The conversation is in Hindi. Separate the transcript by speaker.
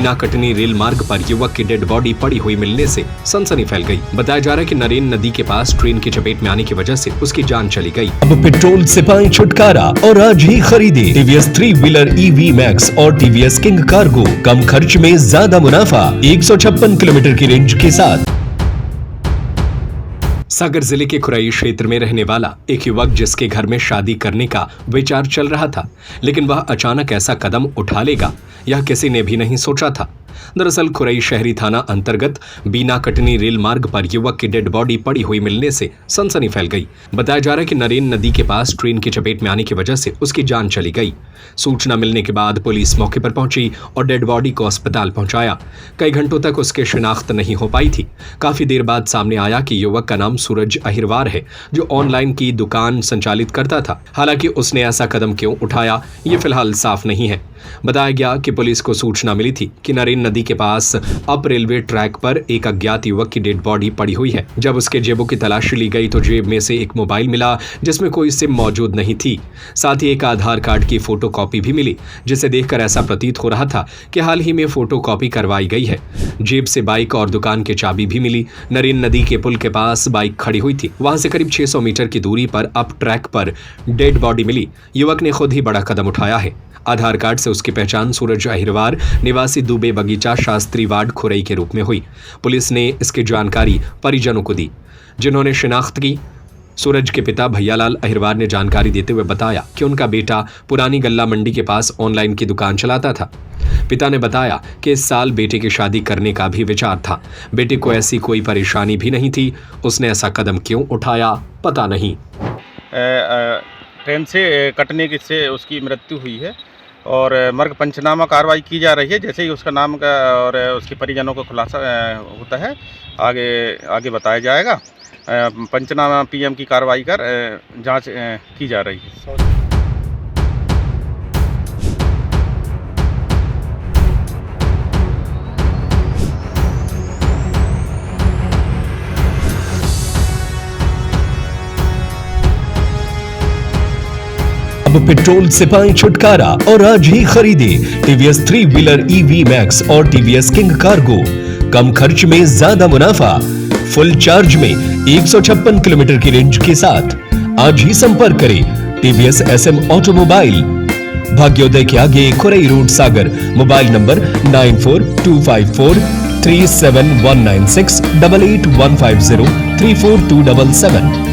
Speaker 1: बीना कटनी रेल मार्ग पर युवक की डेड बॉडी पड़ी हुई मिलने से सनसनी फैल गई। बताया जा रहा है कि नरेन नदी के पास ट्रेन की चपेट में आने की वजह से उसकी जान चली गई।
Speaker 2: अब पेट्रोल से पाएं छुटकारा और आज ही खरीदे टीवीएस 3 व्हीलर EV मैक्स और टीवीएस किंग कार्गो। कम खर्च में ज्यादा मुनाफा 156 किलोमीटर की रेंज के साथ।
Speaker 1: सागर जिले के खुरई क्षेत्र में रहने वाला एक युवक जिसके घर में शादी करने का विचार चल रहा था, लेकिन वह अचानक ऐसा कदम उठा लेगा यह किसी ने भी नहीं सोचा था। दरअसल खुरई शहरी थाना अंतर्गत बीना कटनी रेल मार्ग पर युवक की डेड बॉडी पड़ी हुई मिलने से सनसनी फैल गई। बताया जा रहा है कि नरेन नदी के पास ट्रेन की चपेट में आने की वजह से उसकी जान चली गई। सूचना मिलने के बाद पुलिस मौके पर पहुंची और डेड बॉडी को अस्पताल पहुंचाया। कई घंटों तक उसकी शिनाख्त नहीं हो पाई थी। काफी देर बाद सामने आया कि युवक का नाम सूरज अहिरवार है, जो ऑनलाइन की दुकान संचालित करता था। हालांकि उसने ऐसा कदम क्यों उठाया ये फिलहाल साफ नहीं है। बताया गया कि पुलिस को सूचना मिली थी कि नरेन नदी के पास अप रेलवे ट्रैक पर एक अज्ञात युवक की डेड बॉडी पड़ी हुई है। जब उसके जेबों की तलाशी ली गई तो जेब में से एक मोबाइल मिला जिसमें कोई सिम मौजूद नहीं थी। साथ ही एक आधार कार्ड की फोटोकॉपी भी मिली, जिसे देखकर ऐसा प्रतीत हो रहा था कि हाल ही में फोटोकॉपी करवाई गई है। जेब से बाइक और दुकान की चाबी भी मिली। नरेन नदी के पुल के पास बाइक खड़ी हुई थी। वहां से करीब 600 मीटर की दूरी पर अप ट्रैक पर डेड बॉडी मिली। युवक ने खुद ही बड़ा कदम उठाया है। आधार कार्ड से उसकी पहचान सूरज अहिरवार निवासी दुबे बगीचा शास्त्री वार्ड खुरई के रूप में हुई। पुलिस ने इसकी जानकारी परिजनों को दी, जिन्होंने शिनाख्त की। सूरज के पिता भैयालाल अहिरवार ने जानकारी देते हुए बताया कि उनका बेटा पुरानी गल्ला मंडी के पास ऑनलाइन की दुकान चलाता था। पिता ने बताया कि इस साल बेटे की शादी करने का भी विचार था। बेटे को ऐसी कोई परेशानी भी नहीं थी। उसने ऐसा कदम क्यों उठाया पता नहीं।
Speaker 3: ट्रेन से कटने की से उसकी मृत्यु हुई है और मर्ग पंचनामा कार्रवाई की जा रही है। जैसे ही उसका नाम का और उसके परिजनों को खुलासा होता है आगे बताया जाएगा। पंचनामा PM की कार्रवाई कर जांच की जा रही है।
Speaker 2: अब पेट्रोल से पाएं छुटकारा और आज ही खरीदे टीवीएस 3 व्हीलर EV मैक्स और टीवीएस किंग कार्गो। कम खर्च में ज्यादा मुनाफा फुल चार्ज में 156 किलोमीटर की रेंज के साथ। आज ही संपर्क करें टीवीएस SM ऑटोमोबाइल, भाग्योदय के आगे, Khurai road, Sagar. Mobile number 9425437196 8815034277।